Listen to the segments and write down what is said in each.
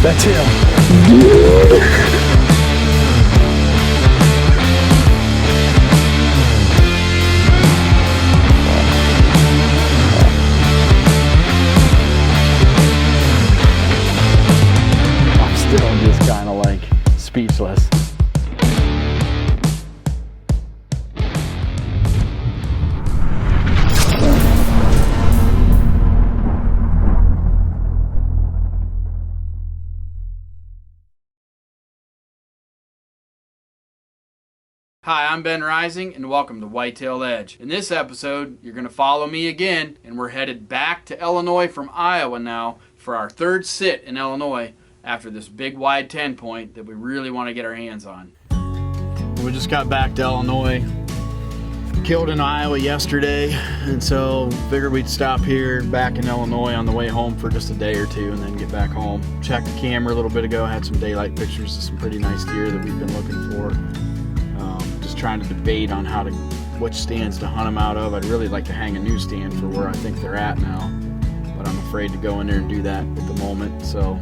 That's him. I'm still just kind of like speechless. Hi, I'm Ben Rising, and welcome to Whitetail Edge. In this episode, you're going to follow me again, and we're headed back to Illinois from Iowa now for our third sit in Illinois after this big wide 10 point that we really want to get our hands on. We just got back to Illinois. Killed in Iowa yesterday, and so figured we'd stop here back in Illinois on the way home for just a day or two and then get back home. Checked the camera a little bit ago, had some daylight pictures of some pretty nice deer that we've been looking for. Just trying to debate on which stands to hunt them out of. I'd really like to hang a new stand for where I think they're at now, but I'm afraid to go in there and do that at the moment, so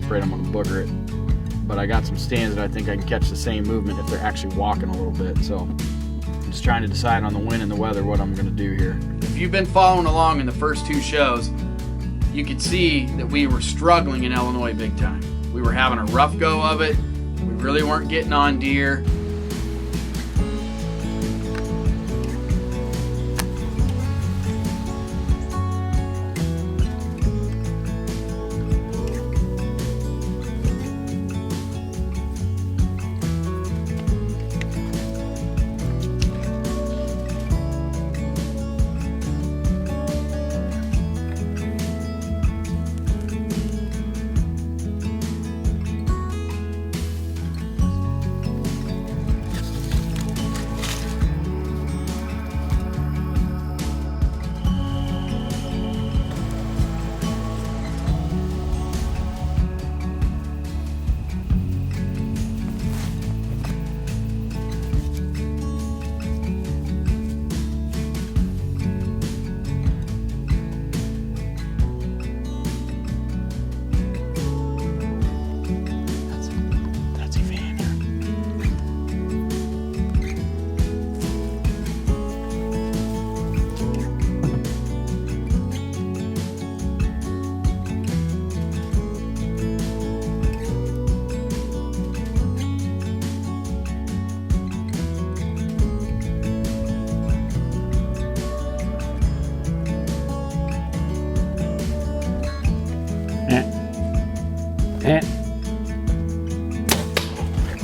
afraid I'm gonna booger it. But I got some stands that I think I can catch the same movement if they're actually walking a little bit, so I'm just trying to decide on the wind and the weather what I'm gonna do here. If you've been following along in the first two shows, you could see that we were struggling in Illinois big time. We were having a rough go of it. We really weren't getting on deer.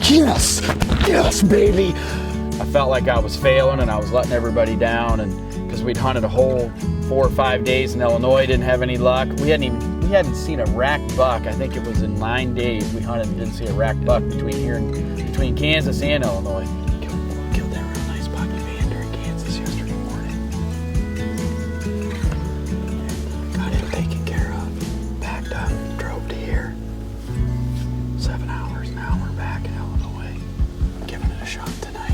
Yes! Yes, baby! I felt like I was failing and I was letting everybody down, and because we'd hunted a whole 4 or 5 days in Illinois, didn't have any luck. We hadn't seen a racked buck. I think it was in 9 days we hunted and didn't see a racked buck between Kansas and Illinois. Killed that real nice buck evander in Kansas yesterday morning. Got him taken care of. Packed up, drove to here. 7 hours now, we're back in Illinois. Giving it a shot tonight.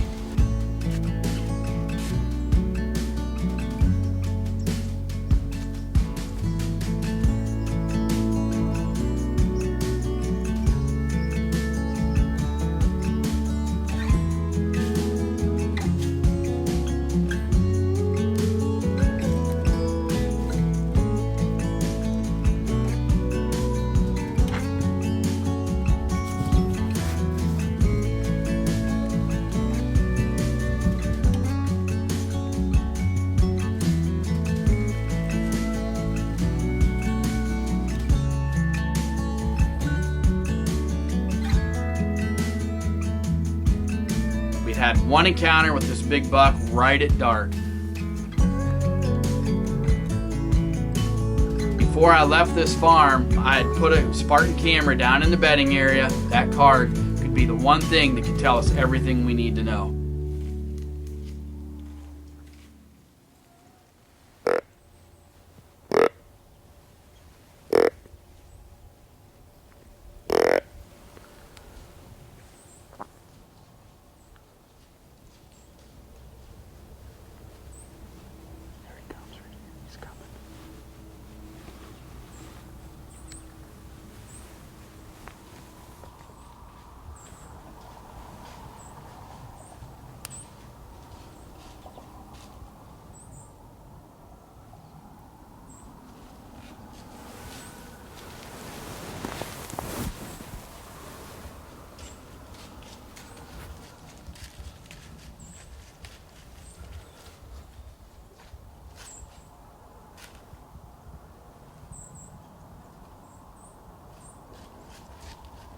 Had one encounter with this big buck right at dark. Before I left this farm, I had put a Spartan camera down in the bedding area. That card could be the one thing that could tell us everything we need to know.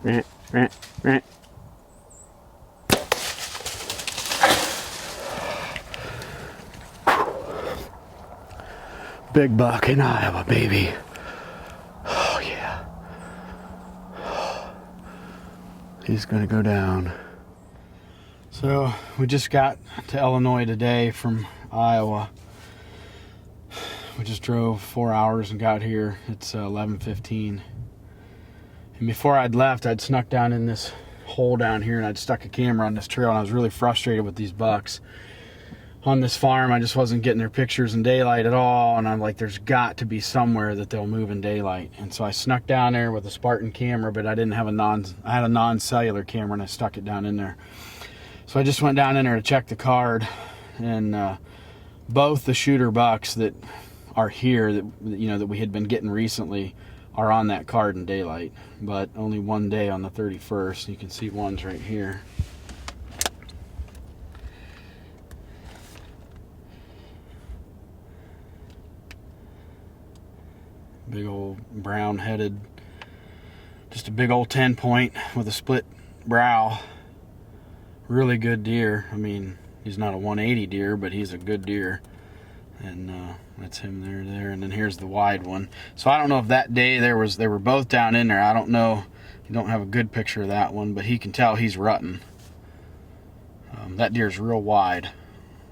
Big buck in Iowa, baby. Oh yeah. He's gonna go down. So we just got to Illinois today from Iowa. We just drove 4 hours and got here. It's 11:15. And before I'd left, I'd snuck down in this hole down here and I'd stuck a camera on this trail, and I was really frustrated with these bucks on this farm. I just wasn't getting their pictures in daylight at all, and I'm like, there's got to be somewhere that they'll move in daylight. And so I snuck down there with a Spartan camera, but I didn't have I had a non-cellular camera, and I stuck it down in there. So I just went down in there to check the card, and both the shooter bucks that are here that we had been getting recently are on that card in daylight, but only one day on the 31st. You can see one's right here. Big old brown headed, just a big old 10 point with a split brow. Really good deer. I mean, he's not a 180 deer, but he's a good deer. And that's him there. And then here's the wide one. So I don't know if that day they were both down in there. I don't know. You don't have a good picture of that one, but he can tell he's rutting. That deer's real wide.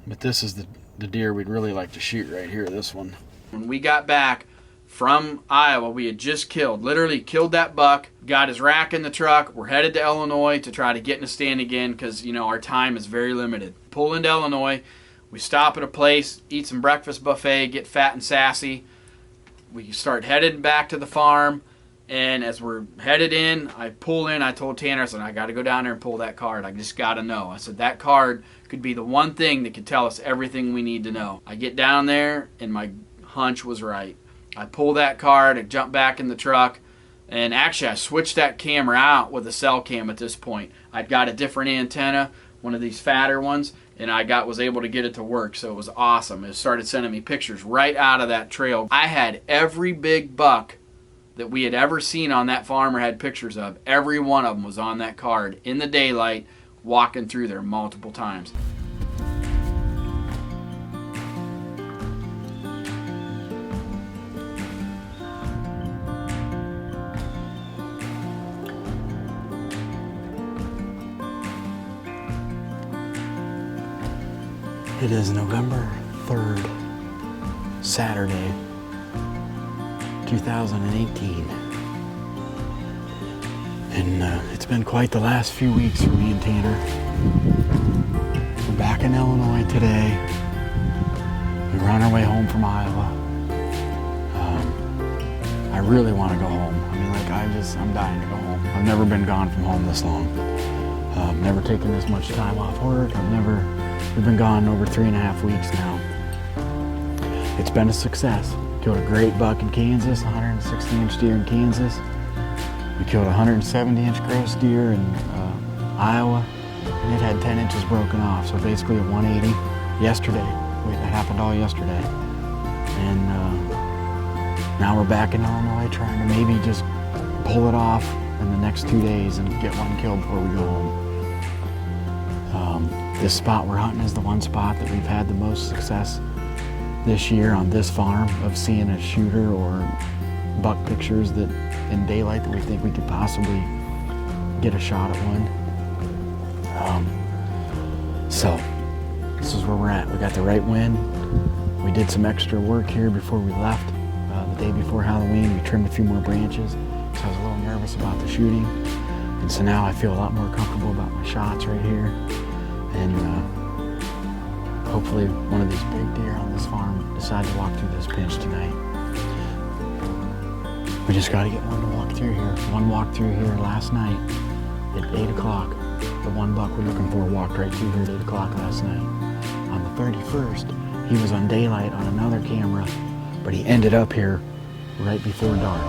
But this is the deer we'd really like to shoot right here, this one. When we got back from Iowa, we had just literally killed that buck, got his rack in the truck. We're headed to Illinois to try to get in a stand again because, our time is very limited. Pull into Illinois. We stop at a place, eat some breakfast buffet, get fat and sassy. We start headed back to the farm, and as we're headed in, I pull in. I told Tanner, I said, I got to go down there and pull that card. I just got to know. I said, that card could be the one thing that could tell us everything we need to know. I get down there, and my hunch was right. I pull that card, I jump back in the truck, and actually I switched that camera out with a cell cam at this point. I'd got a different antenna, one of these fatter ones, and I was able to get it to work, so it was awesome. It started sending me pictures right out of that trail. I had every big buck that we had ever seen on that farm or had pictures of. Every one of them was on that card in the daylight, walking through there multiple times. It is November 3rd, Saturday, 2018. And it's been quite the last few weeks for me and Tanner. We're back in Illinois today. We were on our way home from Iowa. I really want to go home. I mean, I'm dying to go home. I've never been gone from home this long. I've never taken this much time off work. We've been gone over 3.5 weeks now. It's been a success. Killed a great buck in Kansas, 160-inch deer in Kansas. We killed a 170-inch gross deer in Iowa, and it had 10 inches broken off, so basically a 180 yesterday. That happened all yesterday. And now we're back in Illinois trying to maybe just pull it off in the next 2 days and get one killed before we go home. This spot we're hunting is the one spot that we've had the most success this year on this farm of seeing a shooter or buck pictures that in daylight that we think we could possibly get a shot at one. So this is where we're at. We got the right wind. We did some extra work here before we left. The day before Halloween, we trimmed a few more branches, so I was a little nervous about the shooting. And so now I feel a lot more comfortable about my shots right here. And hopefully one of these big deer on this farm decide to walk through this pinch tonight. We just got to get one to walk through here. One walked through here last night at 8 o'clock. The one buck we're looking for walked right through here at 8 o'clock last night. On the 31st, he was on daylight on another camera, but he ended up here right before dark.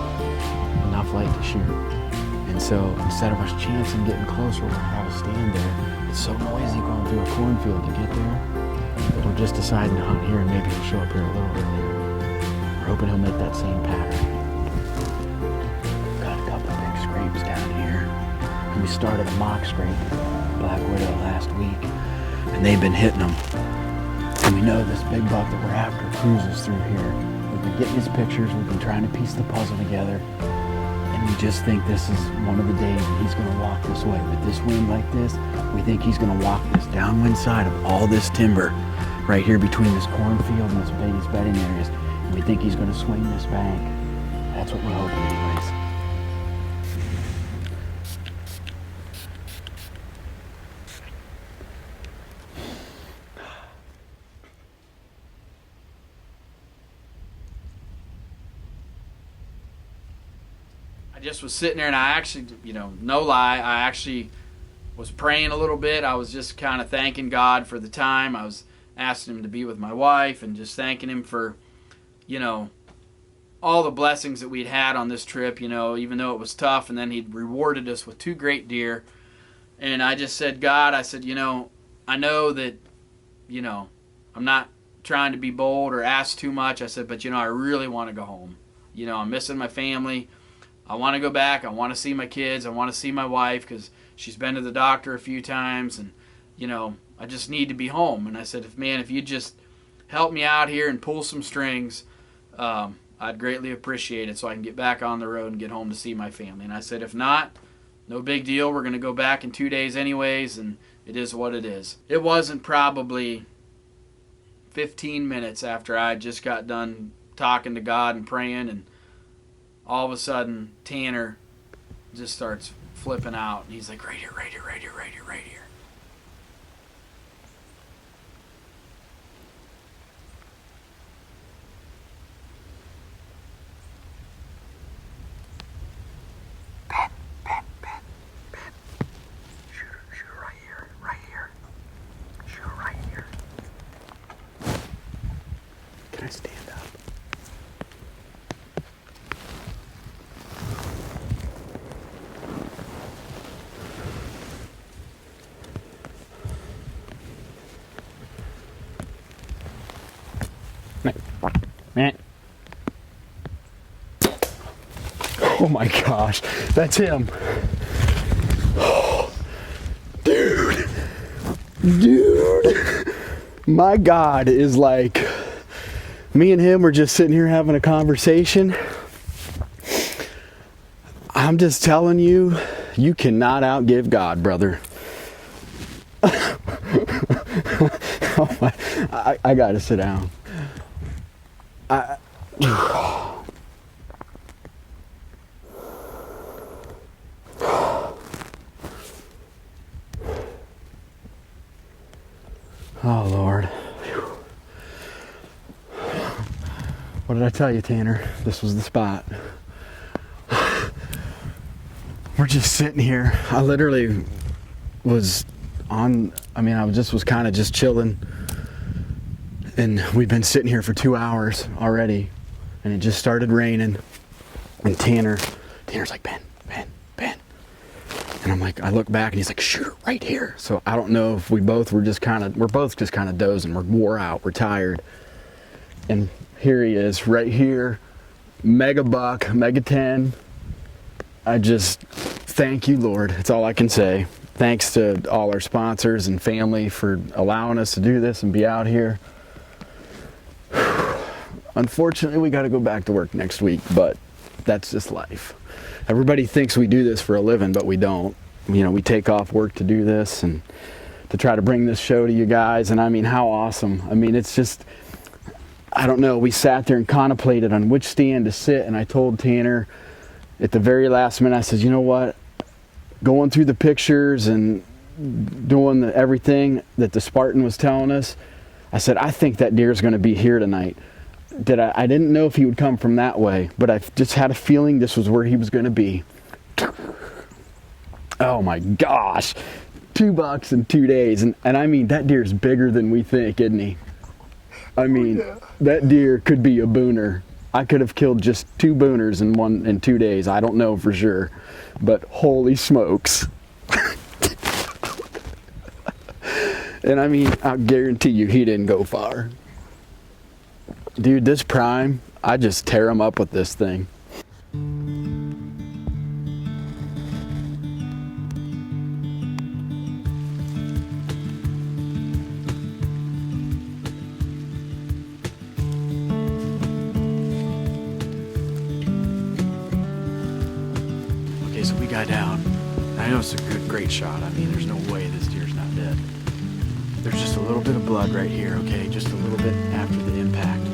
Enough light to shoot. And so instead of us chancing getting closer, we're gonna have a stand there. It's so noisy going through a cornfield to get there that we're just deciding to hunt here, and maybe he'll show up here a little earlier. We're hoping he'll make that same pattern. Got a couple big scrapes down here. We started a mock scrape, black widow, last week, and they've been hitting them. And we know this big buck that we're after cruises through here. We've been getting his pictures, we've been trying to piece the puzzle together, and we just think this is one of the days that he's gonna walk this way. With this wind like this, we think he's gonna walk this downwind side of all this timber right here between this cornfield and these bedding areas. And we think he's gonna swing this bank. That's what we're hoping anyways. Just was sitting there, and I actually, no lie, I actually was praying a little bit. I was just kind of thanking God for the time. I was asking him to be with my wife and just thanking him for, all the blessings that we'd had on this trip, even though it was tough, and then he'd rewarded us with 2 great deer. And I just said, God, I said, I know that, I'm not trying to be bold or ask too much. I said, but, I really want to go home. I'm missing my family. I want to go back. I want to see my kids. I want to see my wife because she's been to the doctor a few times, and I just need to be home. And I said, if you just help me out here and pull some strings, I'd greatly appreciate it so I can get back on the road and get home to see my family. And I said, if not, no big deal. We're going to go back in 2 days anyways, and it is what it is. It wasn't probably 15 minutes after I just got done talking to God and praying, and all of a sudden, Tanner just starts flipping out. And he's like, right here, right here, right here, right here, right here. Ben. Shoot right here, right here. Shoot right here. Can I stand up? Man. Oh my gosh, that's him. Dude. My God is like, me and him were just sitting here having a conversation. I'm just telling you, you cannot outgive God, brother. Oh my, I gotta sit down. Oh Lord. What did I tell you, Tanner? This was the spot. We're just sitting here. I literally was on, I was kind of just chilling. And we've been sitting here for 2 hours already. And it just started raining. And Tanner's like, Ben. And I'm like, I look back and he's like, shoot her right here. So I don't know if we're both just kind of dozing. We're wore out, we're tired. And here he is, right here. Mega buck, mega 10. I just thank you, Lord. That's all I can say. Thanks to all our sponsors and family for allowing us to do this and be out here. Unfortunately, we got to go back to work next week, but that's just life. Everybody thinks we do this for a living, but we don't. We take off work to do this and to try to bring this show to you guys. And how awesome. It's just, I don't know. We sat there and contemplated on which stand to sit. And I told Tanner at the very last minute, I said, you know what? Going through the pictures and doing everything that the Spartan was telling us, I said, I think that deer is going to be here tonight. I didn't know if he would come from that way, but I just had a feeling this was where he was going to be. Oh my gosh, 2 bucks in 2 days. And that deer is bigger than we think, isn't he? That deer could be a booner. I could have killed just 2 booners in 2 days. I don't know for sure, but holy smokes. And I guarantee you he didn't go far. Dude, this prime, I just tear him up with this thing. I know it's a great shot. I mean, there's no way this deer's not dead. There's just a little bit of blood right here, okay? Just a little bit after the impact.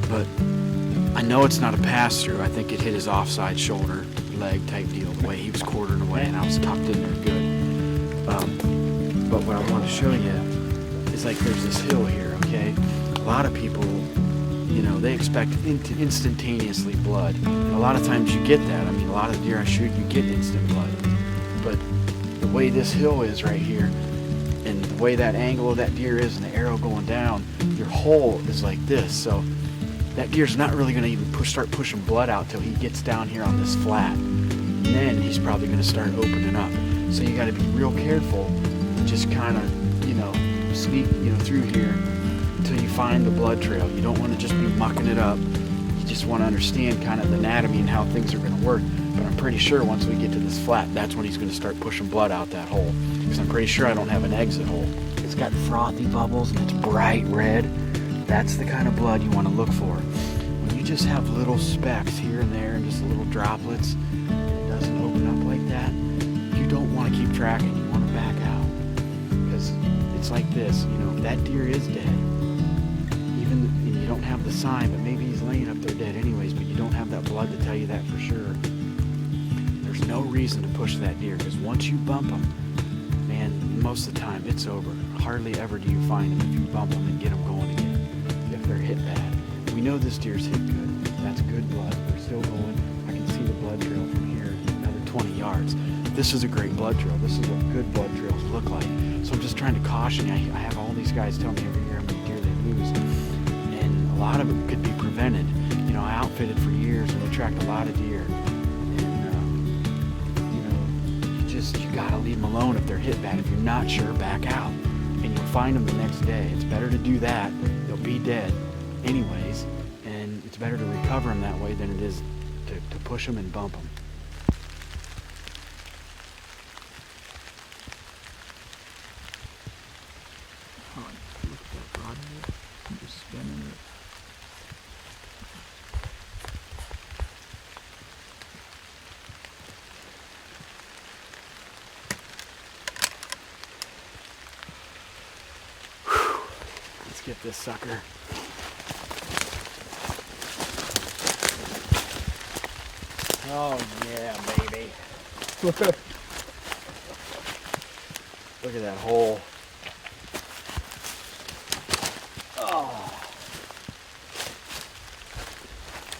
But I know it's not a pass-through. I think it hit his offside shoulder, leg type deal, the way he was quartering away, and I was tucked in there good. But what I want to show you is like there's this hill here, okay? A lot of people, you know, they expect instantaneously blood. And a lot of times you get that. I mean, a lot of the deer I shoot, you get instant blood. But the way this hill is right here, and the way that angle of that deer is and the arrow going down, your hole is like this. So that deer's not really going to even start pushing blood out till he gets down here on this flat. And then he's probably going to start opening up. So you got to be real careful and just kind of, you know, sneak, you know, through here until you find the blood trail. You don't want to just be mucking it up. You just want to understand kind of the anatomy and how things are going to work. But I'm pretty sure once we get to this flat, that's when he's going to start pushing blood out that hole. Because I'm pretty sure I don't have an exit hole. It's got frothy bubbles and it's bright red. That's the kind of blood you want to look for. When you just have little specks here and there and just little droplets, and it doesn't open up like that, you don't want to keep tracking. You want to back out. Because it's like this, you know, if that deer is dead, even if you don't have the sign, but maybe he's laying up there dead anyways, but you don't have that blood to tell you that for sure. There's no reason to push that deer, because once you bump them, man, most of the time it's over. Hardly ever do you find them if you bump them and get them going again, if they're hit bad. We know this deer's hit good. That's good blood. We're still going. I can see the blood trail from here, another 20 yards. This is a great blood trail. This is what good blood trails look like. So I'm just trying to caution you. I have all these guys tell me every year how many deer they lose, and a lot of it could be prevented. You know, I outfitted for years and we tracked a lot of deer. You gotta leave them alone if they're hit bad. If you're not sure, back out, and you'll find them the next day. It's better to do that. They'll be dead anyways, and it's better to recover them that way than it is to push them and bump them. Oh, look at that rod here. I'm just spinning it. Get this sucker. Oh yeah, baby. Look at that hole. Oh.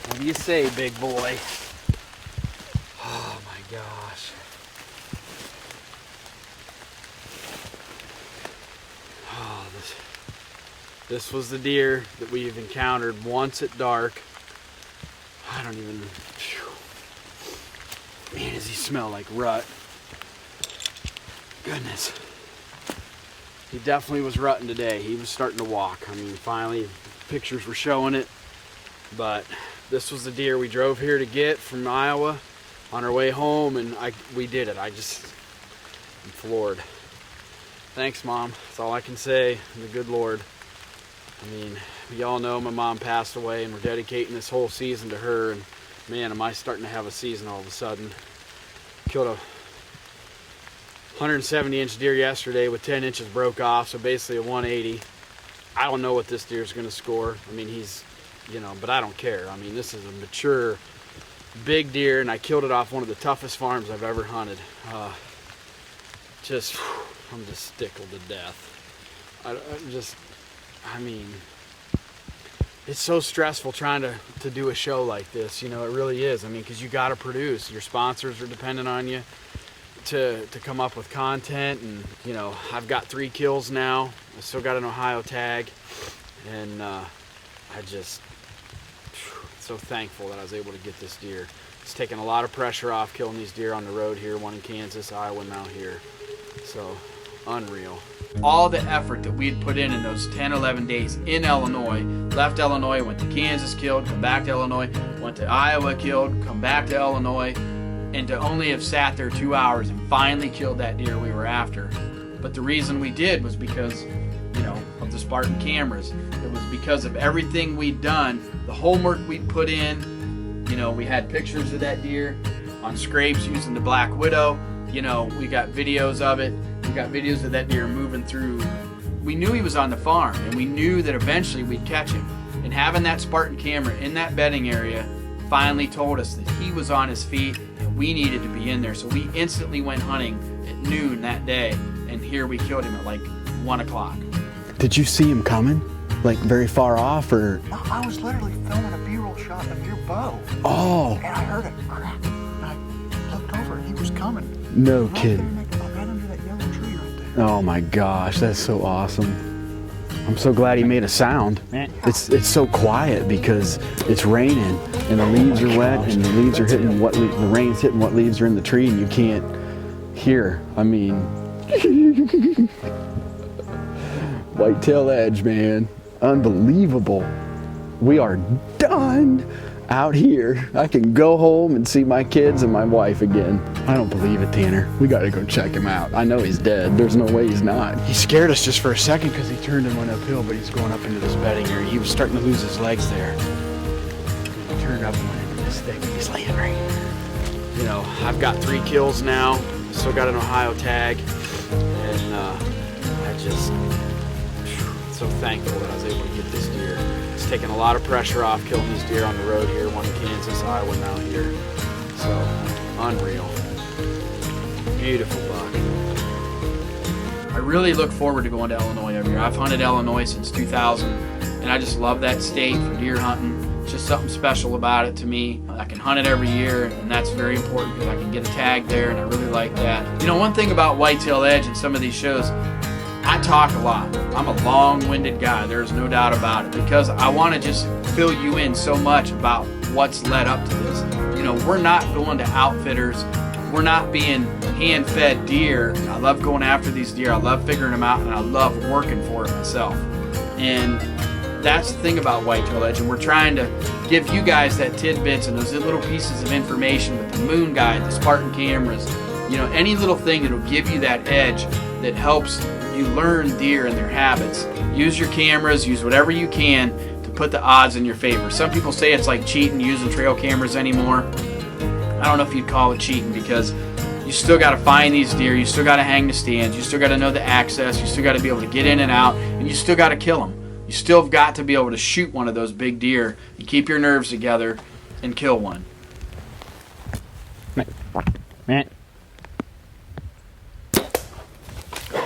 What do you say, big boy? Oh my gosh. Oh, this was the deer that we've encountered once at dark. I don't even, man, does he smell like rut. Goodness. He definitely was rutting today. He was starting to walk. I mean, finally, pictures were showing it. But this was the deer we drove here to get from Iowa on our way home, and we did it. I'm floored. Thanks, Mom. That's all I can say. The good Lord. I mean, we all know my mom passed away, and we're dedicating this whole season to her, and man, am I starting to have a season all of a sudden. Killed a 170-inch deer yesterday with 10 inches broke off, so basically a 180. I don't know what this deer's going to score. I mean, he's, you know, but I don't care. I mean, this is a mature, big deer, and I killed it off one of the toughest farms I've ever hunted. I'm just tickled to death. I mean, it's so stressful trying to do a show like this, you know, it really is. I mean, because you got to produce. Your sponsors are dependent on you to come up with content, and, you know, I've got 3 kills now. I still got an Ohio tag, and so thankful that I was able to get this deer. It's taken a lot of pressure off killing these deer on the road here, one in Kansas, Iowa, now here. So, unreal. All the effort that we'd put in those 10, 11 days in Illinois, left Illinois, went to Kansas, killed, come back to Illinois, went to Iowa, killed, come back to Illinois, and to only have sat there 2 hours and finally killed that deer we were after. But the reason we did was because, you know, of the Spartan cameras. It was because of everything we'd done, the homework we'd put in. You know, we had pictures of that deer on scrapes using the Black Widow. You know, we got videos of it. We got videos of that deer moving through. We knew he was on the farm, and we knew that eventually we'd catch him. And having that Spartan camera in that bedding area finally told us that he was on his feet and we needed to be in there. So we instantly went hunting at noon that day, and here we killed him at like 1 o'clock. Did you see him coming? Like very far off, or? No, I was literally filming a B-roll shot of your bow. Oh. And I heard a crack. And I looked over and he was coming. No Right kidding. there, right under that yellow tree right there. Oh my gosh, that's so awesome. I'm so glad he made a sound. It's so quiet because it's raining and the leaves are wet and the leaves are hitting the rain's hitting what leaves are in the tree and you can't hear. I mean, whitetail edge, man. Unbelievable. We are done out here. I can go home and see my kids and my wife again. I don't believe it, Tanner. We gotta go check him out. I know he's dead. There's no way he's not. He scared us just for a second because he turned and went uphill, but he's going up into this bedding area. He was starting to lose his legs there. He turned up and went into this thing. He's laying right here. You know, I've got 3 kills now. Still got an Ohio tag. And I just so thankful that I was able to get this deer. It's taken a lot of pressure off killing these deer on the road here, one in Kansas, Iowa, now here. So, unreal. Beautiful buck. I really look forward to going to Illinois every year. I've hunted Illinois since 2000, and I just love that state for deer hunting. It's just something special about it to me. I can hunt it every year, and that's very important because I can get a tag there, and I really like that. You know, one thing about Whitetail Edge and some of these shows, I talk a lot. I'm a long-winded guy, there's no doubt about it, because I want to just fill you in so much about what's led up to this. You know, we're not going to outfitters. We're not being hand-fed deer. I love going after these deer. I love figuring them out, and I love working for it myself. And that's the thing about Whitetail Edge, and we're trying to give you guys that tidbits and those little pieces of information with the moon guide, the Spartan cameras, you know, any little thing that'll give you that edge that helps you learn deer and their habits. Use your cameras, use whatever you can to put the odds in your favor. Some people say it's like cheating using trail cameras anymore. I don't know if you'd call it cheating because you still got to find these deer, you still got to hang the stands, you still got to know the access, you still got to be able to get in and out, and you still got to kill them. You still have got to be able to shoot one of those big deer and keep your nerves together and kill one. Man.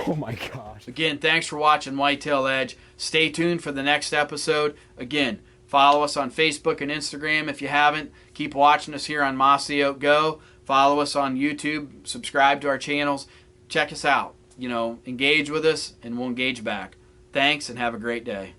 Oh my gosh. Again, thanks for watching Whitetail Edge. Stay tuned for the next episode. Again, follow us on Facebook and Instagram if you haven't. Keep watching us here on Mossy Oak Go. Follow us on YouTube. Subscribe to our channels. Check us out. You know, engage with us and we'll engage back. Thanks and have a great day.